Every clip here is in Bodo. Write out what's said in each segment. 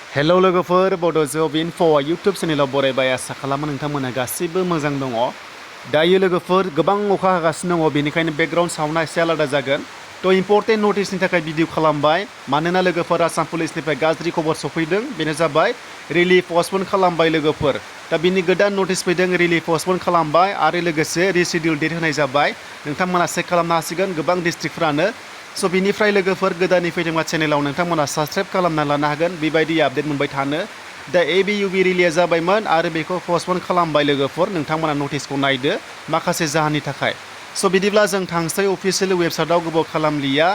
हेलौ लोगोफोर बड' जब इनफो इउटुब चेनेलाव बरायबाय आसा खालामो नोंथांमोना गासैबो मोजां दङ। दायो लोगोफोर गोबां अखा हागासिनो दङ, बेनिखायनो बेकग्राउन्ड साउन्डआ एसे आलादा जागोन। थ' इम्परटेन्ट नटिसनि थाखाय भिडिअ खालामबाय, मानोना लोगोफोर आसाम पुलिसनिफ्राय गाज्रि खबर सफैदों। बेनो जाबाय रिलिफ पस्टपन खालामबाय लोगोफोर। दा बिनि गोदान नटिस फैदों, रिलिफ पस्टपन खालामबाय आरो लोगोसे रिशिडिउल डेट होनाय जाबाय। नोंथांमोना चेक खालामनो हासिगोन गोबां डिस्ट्रिक्टफ्रानो। स' बिनिफ्राय लोगोफोर गोदानै फैदोंबा चेनेलाव नोंथांमोना साबस्क्राइब खालामना लानो हागोन बेबायदि आपडेट मोनबाय थानो। दा ABUB रिलिज जाबायमोन आरो बेखौ पस्टपन खालामबाय लोगोफोर। नोंथांमोना नटिसखौ नायदो माखासे जाहोननि थाखाय। स' बिदिब्ला जों थांसै अफिसियेल वेबसाइटआव गोबाव खालामलिया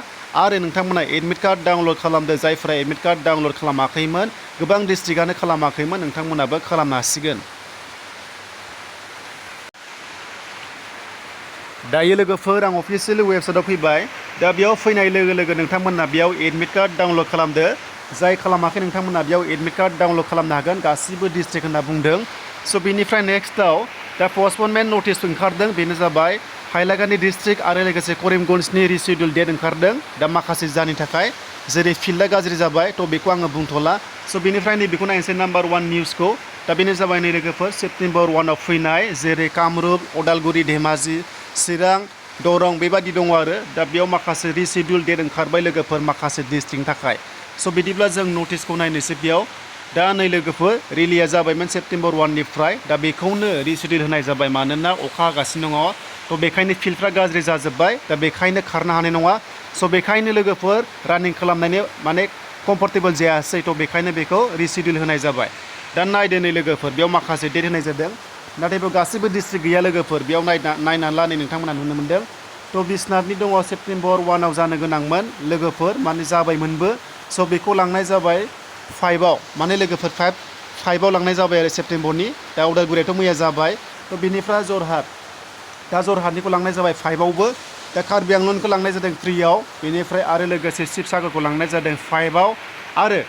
आरो नोंथांमोना एडमिट कार्ड डाउनलड खालामदो। जायफोरा एडमिट कार्ड डाउनलड खालामाखैमोन, गोबां डिस्ट्रिक्टआनो खालामाखैमोन, नोंथांमोनाबो खालामनो हासिगोन। दायो लोगोफोर आं अफिसियेल वेबसाइटआव फैबाय। दा बेयाव फैनाय लोगो लोगो नोंथांमोना बेयाव एडमिट कार्ड डाउनलड खालामदो। जाय खालामाखै नोंथांमोना बेयाव एडमिट कार्ड डाउनलड खालामनो हागोन, गासिबो डिस्ट्रिक्ट होनना बुंदों। स' बिनिफ्राय नेक्स्टआव दा पस्टपनमेन्ट नटिस ओंखारदों, बेनो जाबाय हाइलाकान्दि डिस्ट्रिक्ट आरो लोगोसे करिमगन्जनि रिशिडिउल डेट ओंखारदों। दा माखासे जाहोननि थाखाय जेरै फिल्डआ गाज्रि जाबाय, थ' बेखौ आङो बुंथ'ला। स' बिनिफ्राय नैबेखौ नायनोसै नाम्बार 1 निउसखौ। दा बेनो जाबाय नै लोगोफोर सेप्तेम्बर 1आव फैनाय, जेरै कामरुप, अदालगुरि, धेमाजि, चिरां, दरं बेबादि दङ आरो। दा बेयाव माखासे रिशिडिउल डेट ओंखारबाय लोगोफोर माखासे डिस्ट्रिक्टनि थाखाय। स' बिदिब्ला जों नटिसखौ नायनोसै बेयाव। दा नै लोगोफोर रिलिया जाबायमोन सेप्तेम्बर 1निफ्राय। दा बेखौनो रिशिडिउल होनाय जाबाय मानोना अखा हागासिनो दङ। थ' बेखायनो फिल्डफ्रा गाज्रि जाजोब्बाय, दा बेखायनो खारनो हानाय नङा। स' बेखायनो लोगोफोर रानिं खालामनायनि माने कम्फर्टेबल जायासै, थ' बेखायनो बेखौ रिशिडिउल होनाय जाबाय। दा नायदो नै लोगोफोर बेयाव माखासे डेट होनाय जादों, नाथाय बेयाव गासैबो डिस्ट्रिक्ट गैया लोगोफोर। बेयाव नायना ला नै नोंथांमोना नुनो मोन्दों। थ' बिसनाथनि दङ सेप्तेम्बर 1आव जानो गोनांमोन लोगोफोर, माने जाबायमोनबो। स' बेखौ लांनाय जाबाय 5आव, माने लोगोफोर 5आव लांनाय जाबाय आरो सेप्तेम्बरनि। दा उदालगुरियाथ' मैया जाबाय। थ' बिनिफ्राय जरहाट, दा जरहाटनिखौ लांनाय जाबाय 5आवबो। दा कार्बि आंलनखौ लांनाय जादों 3आव, बेनिफ्राय आरो लोगोसे शिबसागरखौ लांनाय जादों 5आव। आरो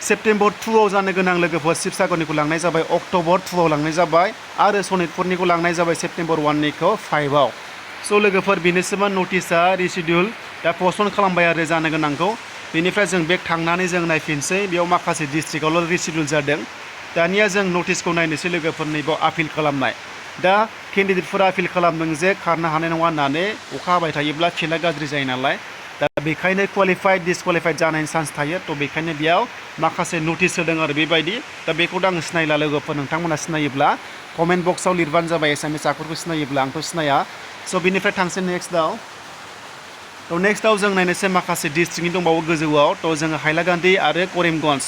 सेप्तेम्बर 2आव जानो गोनां लोगोफोर शिबसागरनिखौ लांनाय जाबाय अक्ट'बर 2आव लांनाय जाबाय। आरो सनितपुरनिखौ लांनाय जाबाय सेप्तेम्बर 1निखौ 5आव। स' लोगोफोर बेनोसैमोन नटिसआ रिशिडिउल। दा पस्टपन खालामबाय आरो जानो गोनांखौ। बेनिफ्राय जों बेक थांनानै जों नायफिनसै, बेयाव माखासे डिस्ट्रिक्टआवल' रिशिडिउल जादों। दानिया जों नटिसखौ नायनोसै लोगोफोर नैबाव आपिल खालामनाय। दा केन्डिडेटफोरा आपिल खालामदों जे खारनो हानाय नङा होननानै, अखा हाबाय थायोब्ला फिल्डआ गाज्रि जायो नालाय। दा बेखायनो क्वालिफाइड डिसक्वालिफाइड जानायनि चान्स थायो। थ' बेखायनो बेयाव माखासे नटिस होदों आरो बेबायदि। दा बेखौथ' आङो सिनायला लोगोफोर, नोंथांमोना सिनायोब्ला कमेन्ट बक्सआव लिरबानो जाबाय एसामिस आखरखौ सिनायोब्ला, आंथ' सिनाया। स' बिनिफ्राय थांसै नेक्स्टआव। थ' नेक्स्टआव जों नायनोसै माखासे डिस्ट्रिक्टनि दंबावो गोजौआव। थ' जोङो हाइलाकान्दि आरो करिमगन्ज।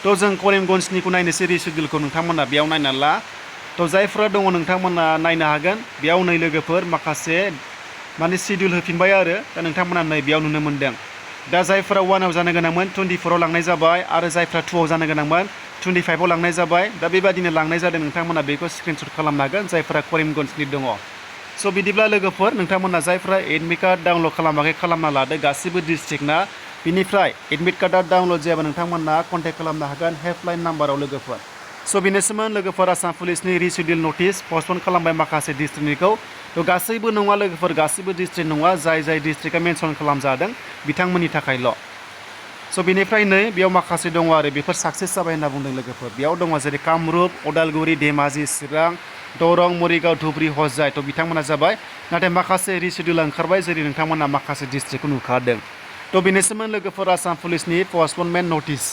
थ' जों करिमगन्जनिखौ नायनोसै रिशिडिउलखौ, नोंथांमोना बेयाव नायना ला। थ' जायफ्रा दङ नोंथांमोना नायनो हागोन। बेयाव नै लोगोफोर माखासे माने सिडिउल होफिनबाय आरो। दा नोंथांमोना नै बेयाव नुनो मोन्दों। दा जायफोरा 1आव जानो गोनांमोन 24आव लांनाय जाबाय, आरो जायफ्रा 2आव जानो गोनांमोन 25आव लांनाय जाबाय। दा बेबादिनो लांनाय जादों, नोंथांमोना बेखौ स्क्रिनशट खालामनो हागोन जायफोरा करिमगन्जनि दङ। स' बिदिब्ला लोगोफोर नोंथांमोना जायफ्रा एडमिट कार्ड डाउनलड खालामाखै खालामना लादो गासिबो डिस्ट्रिक्टना। बिनिफ्राय एडमिट कार्डआ डाउनलड जायाबा नोंथांमोना कन्टेक्ट खालामनो हागोन हेल्पलाइन नाम्बाराव लोगोफोर। स' बेनोसैमोन लोगोफोर आसाम पुलिसनि रिशिडिउल नटिस पस्टपन खालामबाय माखासे डिस्ट्रिक्टनिखौ। थ' गासैबो नङा लोगोफोर, गासैबो डिस्ट्रिक्ट नङा, जाय डिस्ट्रिक्टआ मेनसन खालामजादों बिथांमोननि थाखायल'। स' बेनिफ्राय नै बेयाव माखासे दङ आरो बेफोर साक्सेस जाबाय होनना बुंदों लोगोफोर। बेयाव दङ जेरै कामरुप, अदालगुरि, धेमाजि, चिरां, दरं, मरिगाव, धुबुरि, हजाय। थ' बिथांमोना जाबाय, नाथाय माखासे रिशिडिउल ओंखारबाय जेरै नोंथांमोना माखासे डिस्ट्रिक्टखौ नुखादों। थ' बेनोसैमोन लोगोफोर आसाम पुलिसनि पस्टपनमेन्ट नटिस।